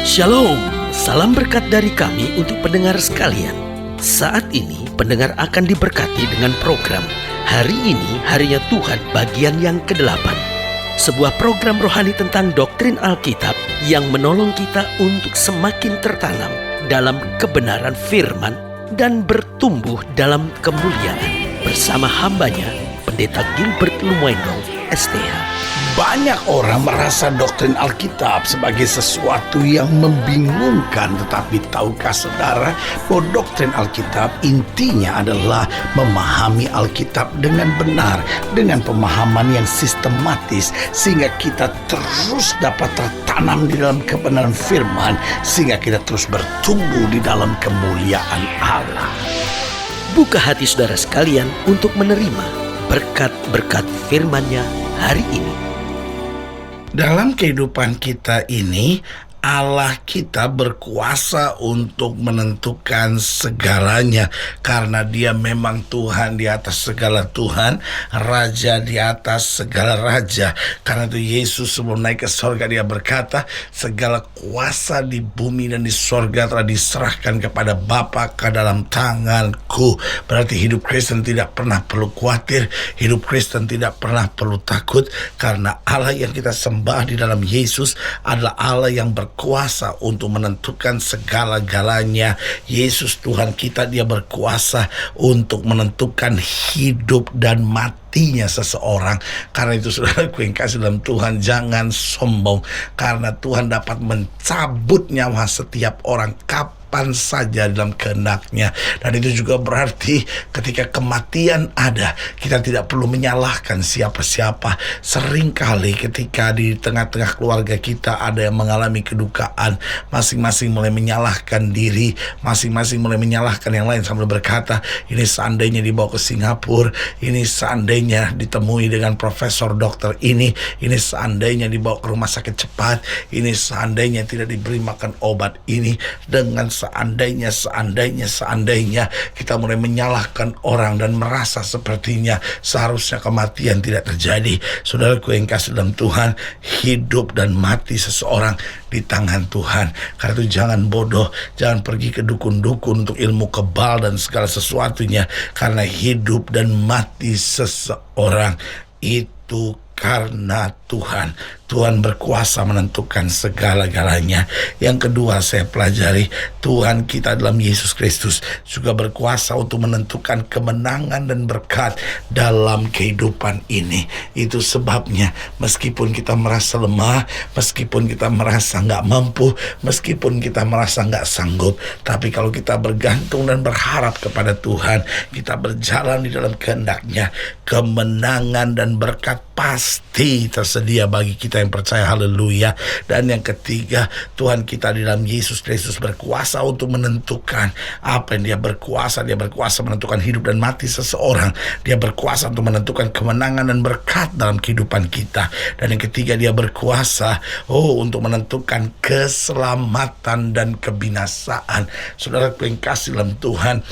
Shalom, salam berkat dari kami untuk pendengar sekalian. Saat ini pendengar akan diberkati dengan program Hari Ini Harinya Tuhan bagian yang ke-8. Sebuah program rohani tentang doktrin Alkitab yang menolong kita untuk semakin tertanam dalam kebenaran firman dan bertumbuh dalam kemuliaan. Bersama hambanya, Pendeta Gilbert Lumwendo, STH. Banyak orang merasa doktrin Alkitab sebagai sesuatu yang membingungkan. Tetapi tahukah saudara bahwa doktrin Alkitab intinya adalah memahami Alkitab dengan benar, dengan pemahaman yang sistematis, sehingga kita terus dapat tertanam di dalam kebenaran firman, sehingga kita terus bertumbuh di dalam kemuliaan Allah. Buka hati saudara sekalian untuk menerima berkat-berkat firman-Nya hari ini. Dalam kehidupan kita ini, Allah kita berkuasa untuk menentukan segalanya, karena Dia memang Tuhan di atas segala Tuhan, Raja di atas segala Raja. Karena itu Yesus sebelum naik ke sorga Dia berkata, segala kuasa di bumi dan di sorga telah diserahkan kepada Bapa ke dalam tanganku. Berarti hidup Kristen tidak pernah perlu khawatir, hidup Kristen tidak pernah perlu takut, karena Allah yang kita sembah di dalam Yesus adalah Allah yang berkuasa untuk menentukan segala-galanya. Yesus Tuhan kita, Dia berkuasa untuk menentukan hidup dan matinya seseorang. Karena itu saudaraku yang kasih dalam Tuhan, jangan sombong, karena Tuhan dapat mencabut nyawa setiap orang kapan saja dalam kehendak-Nya. Dan itu juga berarti ketika kematian ada, kita tidak perlu menyalahkan siapa-siapa. Seringkali ketika di tengah-tengah keluarga kita ada yang mengalami kedukaan, masing-masing mulai menyalahkan diri, masing-masing mulai menyalahkan yang lain sambil berkata, ini seandainya dibawa ke Singapura, ini seandainya ditemui dengan profesor dokter ini seandainya dibawa ke rumah sakit cepat, ini seandainya tidak diberi makan obat ini, dengan seandainya kita mulai menyalahkan orang dan merasa sepertinya seharusnya kematian tidak terjadi. Saudaraku yang kasih dalam Tuhan, hidup dan mati seseorang di tangan Tuhan. Karena itu jangan bodoh, jangan pergi ke dukun-dukun untuk ilmu kebal dan segala sesuatunya, karena hidup dan mati seseorang itu karena Tuhan berkuasa menentukan segala-galanya. Yang kedua saya pelajari, Tuhan kita dalam Yesus Kristus juga berkuasa untuk menentukan kemenangan dan berkat dalam kehidupan ini. Itu sebabnya meskipun kita merasa lemah, meskipun kita merasa nggak mampu, meskipun kita merasa nggak sanggup, tapi kalau kita bergantung dan berharap kepada Tuhan, kita berjalan di dalam kehendak-Nya, kemenangan dan berkat pasti tersedia bagi kita yang percaya. Haleluya. Dan yang ketiga, Tuhan kita di dalam Yesus Kristus berkuasa untuk menentukan apa yang Dia berkuasa menentukan hidup dan mati seseorang. Dia berkuasa untuk menentukan kemenangan dan berkat dalam kehidupan kita. Dan yang ketiga, Dia berkuasa untuk menentukan keselamatan dan kebinasaan. Saudara yang kasih dalam Tuhan,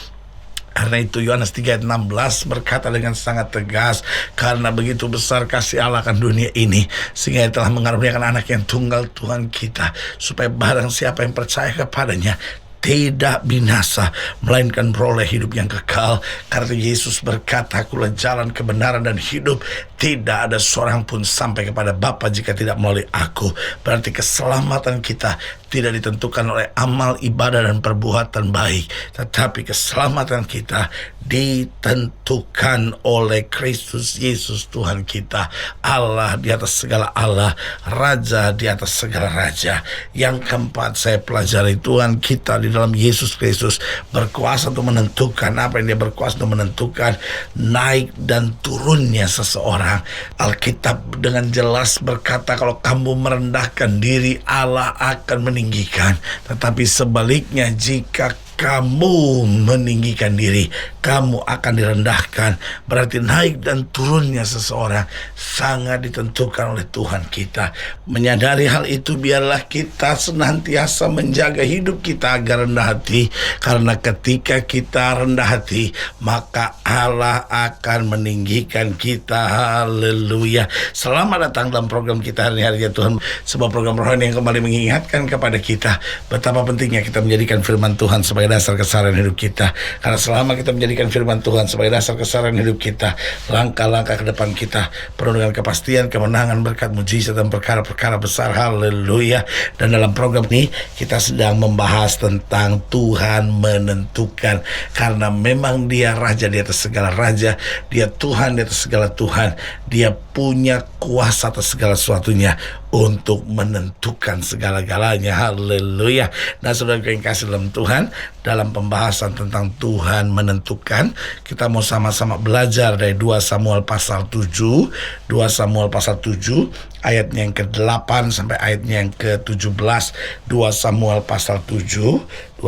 karena itu Yohanes 3 ayat 16 berkata dengan sangat tegas, karena begitu besar kasih Allah akan dunia ini, sehingga Ia telah mengaruniakan anak yang tunggal Tuhan kita, supaya barang siapa yang percaya kepadanya tidak binasa, melainkan beroleh hidup yang kekal. Karena Yesus berkata, akulah jalan, kebenaran dan hidup, tidak ada seorang pun sampai kepada Bapa jika tidak melalui aku. Berarti keselamatan kita tidak ditentukan oleh amal ibadah dan perbuatan baik, tetapi keselamatan kita ditentukan oleh Kristus Yesus Tuhan kita, Allah di atas segala Allah, Raja di atas segala Raja. Yang keempat saya pelajari, Tuhan kita di dalam Yesus Kristus berkuasa untuk menentukan apa yang Dia berkuasa untuk menentukan naik dan turunnya seseorang. Alkitab dengan jelas berkata, kalau kamu merendahkan diri, Allah akan meninggikan. Tetapi sebaliknya, jika kamu meninggikan diri, kamu akan direndahkan. Berarti naik dan turunnya seseorang sangat ditentukan oleh Tuhan kita. Menyadari hal itu, biarlah kita senantiasa menjaga hidup kita agar rendah hati. Karena ketika kita rendah hati, maka Allah akan meninggikan kita. Haleluya. Selamat datang dalam program kita hari-hari ya Tuhan. Sebuah program rohani yang kembali mengingatkan kepada kita betapa pentingnya kita menjadikan firman Tuhan sebagai dasar kesabaran hidup kita. Karena selama kita menjadikan firman Tuhan sebagai dasar kesabaran hidup kita, langkah-langkah ke depan kita penuh dengan kepastian, kemenangan, berkat, mujizat, dan perkara-perkara besar. Haleluya. Dan dalam program ini kita sedang membahas tentang Tuhan menentukan. Karena memang Dia Raja di atas segala raja, Dia Tuhan di atas segala Tuhan, Dia punya kuasa atas segala sesuatunya untuk menentukan segala-galanya. Haleluya. Nah, saudara yang kasih dalam Tuhan, dalam pembahasan tentang Tuhan menentukan, kita mau sama-sama belajar dari 2 Samuel pasal 7, 2 Samuel pasal 7 ayatnya yang ke-8 sampai ayatnya yang ke-17. 2 Samuel pasal 7, 2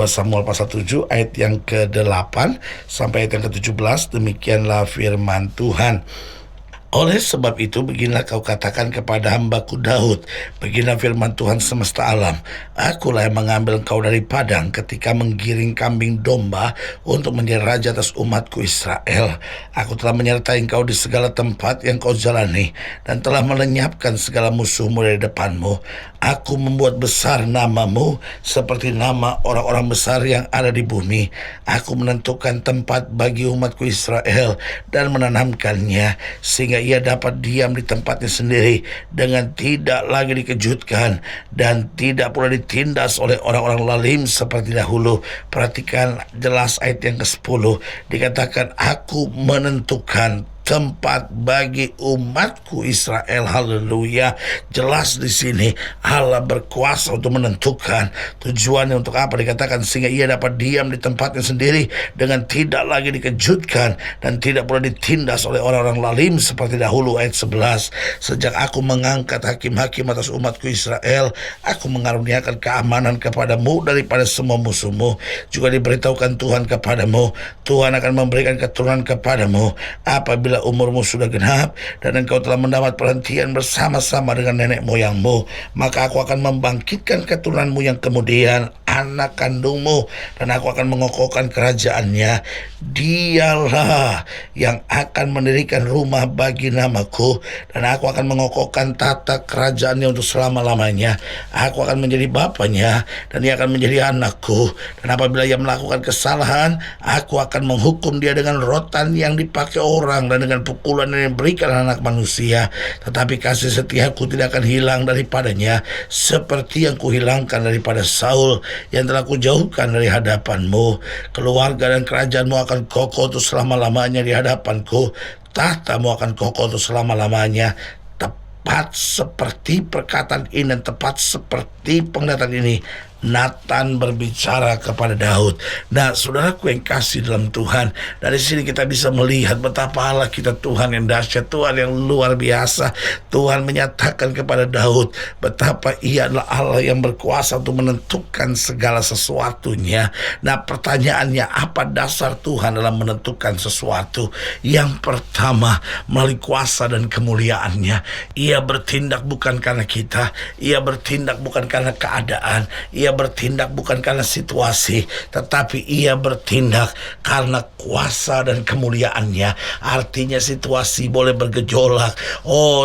Samuel pasal 7 ayat yang ke-8 sampai ayat yang ke-17. Demikianlah firman Tuhan. Oleh sebab itu, beginilah kau katakan kepada hambaku Daud, beginilah firman Tuhan semesta alam, akulah yang mengambil engkau dari padang ketika menggiring kambing domba untuk menjadi raja atas umatku Israel. Aku telah menyertai engkau di segala tempat yang kau jalani, dan telah melenyapkan segala musuhmu dari depanmu. Aku membuat besar namamu seperti nama orang-orang besar yang ada di bumi. Aku menentukan tempat bagi umatku Israel dan menanamkannya, sehingga ia dapat diam di tempatnya sendiri dengan tidak lagi dikejutkan dan tidak pula ditindas oleh orang-orang lalim seperti dahulu. Perhatikan jelas ayat yang ke-10, dikatakan aku menentukan tempat bagi umatku Israel. Haleluya. Jelas di sini Allah berkuasa untuk menentukan. Tujuannya untuk apa? Dikatakan sehingga ia dapat diam di tempatnya sendiri dengan tidak lagi dikejutkan dan tidak pula ditindas oleh orang-orang lalim seperti dahulu. Ayat 11, sejak aku mengangkat hakim-hakim atas umatku Israel, aku mengaruniakan keamanan kepadamu daripada semua musuhmu. Juga diberitahukan Tuhan kepadamu, Tuhan akan memberikan keturunan kepadamu apabila umurmu sudah genap dan engkau telah mendapat perhentian bersama-sama dengan nenek moyangmu, maka aku akan membangkitkan keturunanmu yang kemudian, anak kandungmu, dan aku akan mengokohkan kerajaannya. Dialah yang akan mendirikan rumah bagi namaku, dan aku akan mengokohkan tata kerajaannya untuk selama-lamanya. Aku akan menjadi bapanya dan ia akan menjadi anakku, dan apabila ia melakukan kesalahan, aku akan menghukum dia dengan rotan yang dipakai orang dan dengan pukulan yang diberikan anak manusia. Tetapi kasih setiaku tidak akan hilang daripadanya, seperti yang kuhilangkan daripada Saul yang telah kujauhkan dari hadapanmu. Keluarga dan kerajaanmu akan kokoh untuk selama-lamanya di hadapanku, tahtamu akan kokoh untuk selama-lamanya. Tepat seperti perkataan ini dan tepat seperti penglihatan ini, Nathan berbicara kepada Daud. Nah, saudaraku yang kasih dalam Tuhan, dari sini kita bisa melihat betapa Allah kita Tuhan yang dahsyat, Tuhan yang luar biasa. Tuhan menyatakan kepada Daud betapa ia adalah Allah yang berkuasa untuk menentukan segala sesuatunya. Nah, pertanyaannya, apa dasar Tuhan dalam menentukan sesuatu? Yang pertama, melalui kuasa dan kemuliaannya. Ia bertindak bukan karena kita, ia bertindak bukan karena keadaan, ia bertindak bukan karena situasi, tetapi ia bertindak karena kuasa dan kemuliaannya. Artinya situasi boleh bergejolak,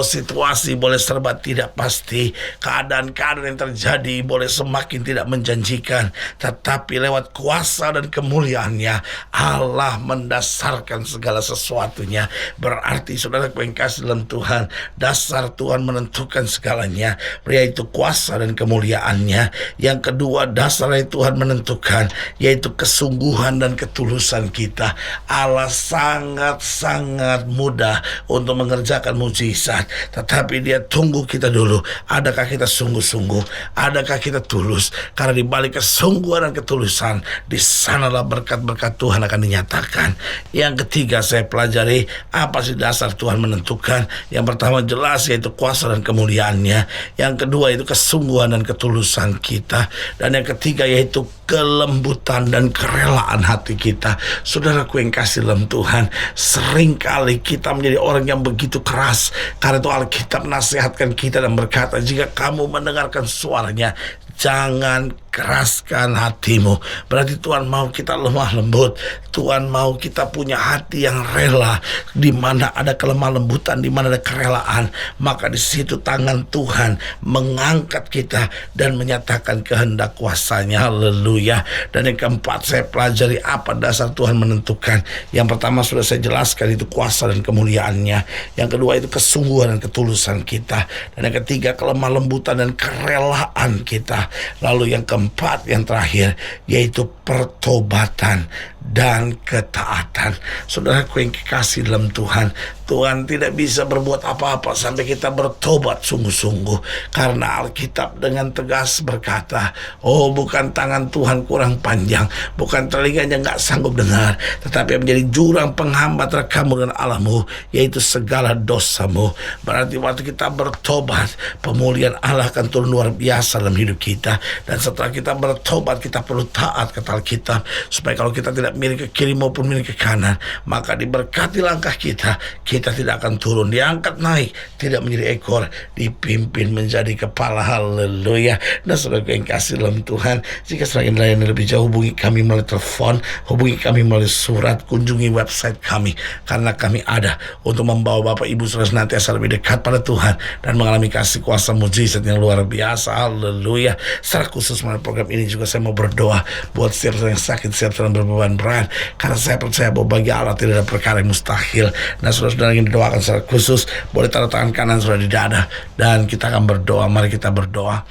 situasi boleh serba tidak pasti, keadaan-keadaan yang terjadi boleh semakin tidak menjanjikan, tetapi lewat kuasa dan kemuliaannya Allah mendasarkan segala sesuatunya. Berarti saudara yang kasih dalam Tuhan, dasar Tuhan menentukan segalanya, yaitu kuasa dan kemuliaannya. Yang kedua, dasar dari Tuhan menentukan, yaitu kesungguhan dan ketulusan kita. Allah sangat-sangat mudah untuk mengerjakan mujizat, tetapi Dia tunggu kita dulu. Adakah kita sungguh-sungguh? Adakah kita tulus? Karena di balik kesungguhan dan ketulusan, di sanalah berkat-berkat Tuhan akan dinyatakan. Yang ketiga, saya pelajari apa sih dasar Tuhan menentukan. Yang pertama jelas, yaitu kuasa dan kemuliaannya. Yang kedua itu kesungguhan dan ketulusan kita. Dan yang ketiga yaitu kelembutan dan kerelaan hati kita. Saudaraku yang kasih dalam Tuhan, seringkali kita menjadi orang yang begitu keras. Karena itu Alkitab nasihatkan kita dan berkata, jika kamu mendengarkan suaranya, jangan keraskan hatimu. Berarti Tuhan mau kita lemah lembut. Tuhan mau kita punya hati yang rela. Di mana ada kelemah lembutan, di mana ada kerelaan, maka di situ tangan Tuhan mengangkat kita dan menyatakan kehendak kuasanya. Haleluya. Dan yang keempat, saya pelajari apa dasar Tuhan menentukan. Yang pertama sudah saya jelaskan, itu kuasa dan kemuliaannya. Yang kedua itu kesungguhan dan ketulusan kita. Dan yang ketiga kelemah lembutan dan kerelaan kita. Lalu yang keempat, yang terakhir, yaitu pertobatan dan ketaatan. Saudaraku yang kekasih dalam Tuhan, Tuhan tidak bisa berbuat apa-apa sampai kita bertobat sungguh-sungguh. Karena Alkitab dengan tegas berkata, oh bukan tangan Tuhan kurang panjang, bukan telinganya nggak sanggup dengar, tetapi yang menjadi jurang penghambat rekamu dan Allahmu, yaitu segala dosamu. Berarti waktu kita bertobat, pemulihan Allah akan turun luar biasa dalam hidup kita. Dan setelah kita bertobat, kita perlu taat kata Alkitab, supaya kalau kita tidak miring ke kiri maupun miring ke kanan, maka diberkati langkah kita tidak akan turun, diangkat naik, tidak menjadi ekor, dipimpin menjadi kepala. Haleluya. Dan saudara yang kasih dalam Tuhan, jika sedang melayani lebih jauh, hubungi kami melalui telepon, hubungi kami melalui surat, kunjungi website kami, karena kami ada untuk membawa Bapak Ibu saudara senantiasa lebih dekat pada Tuhan dan mengalami kasih kuasa mujizat yang luar biasa. Haleluya. Secara khusus melalui program ini juga saya mau berdoa buat setiap orang yang sakit, setiap orang berbeban berat, karena saya percaya bahwa bagi Allah tidak ada perkara yang mustahil. Nah saudara ingin didoakan secara khusus, boleh taruh tangan kanan saudara di dada, dan kita akan berdoa. Mari kita berdoa.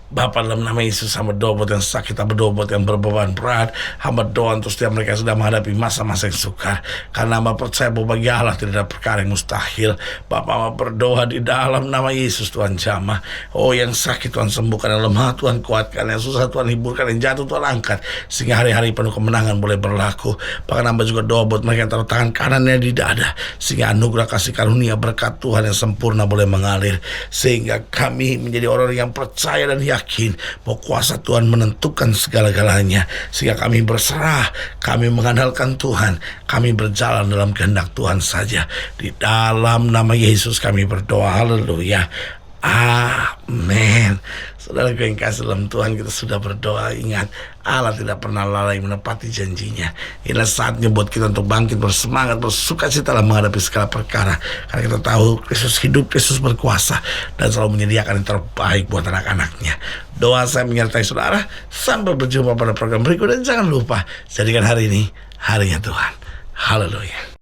Bapa, dalam nama Yesus, hamba doa buat yang sakit, hamba doa buat yang berbeban berat, hamba doa untuk setiap mereka yang sedang menghadapi masa-masa yang sukar, karena hamba percaya bahwa bagi Allah tidak ada perkara yang mustahil. Bapa, hamba berdoa di dalam nama Yesus, Tuhan jamah. Oh, yang sakit Tuhan sembuhkan, yang lemah Tuhan kuatkan, yang susah Tuhan hiburkan, yang jatuh Tuhan angkat, sehingga hari-hari penuh kemenangan boleh berlaku. Bahkan hamba juga doa buat mereka yang taruh tangan kanannya di dada, sehingga anugerah kasih karunia berkat Tuhan yang sempurna boleh mengalir, sehingga kami menjadi orang yang percaya dan yakin bahwa kuasa Tuhan menentukan segala-galanya, sehingga kami berserah, kami mengandalkan Tuhan, kami berjalan dalam kehendak Tuhan saja. Di dalam nama Yesus kami berdoa. Haleluya. Amin. Saudara yang kasih dalam Tuhan, kita sudah berdoa. Ingat, Allah tidak pernah lalai menepati janjinya. Inilah saatnya buat kita untuk bangkit, bersemangat, bersukacita dalam menghadapi segala perkara, karena kita tahu Kristus hidup, Kristus berkuasa, dan selalu menyediakan yang terbaik buat anak-anaknya. Doa saya menyertai saudara. Sampai berjumpa pada program berikut, dan jangan lupa jadikan hari ini harinya Tuhan. Haleluya.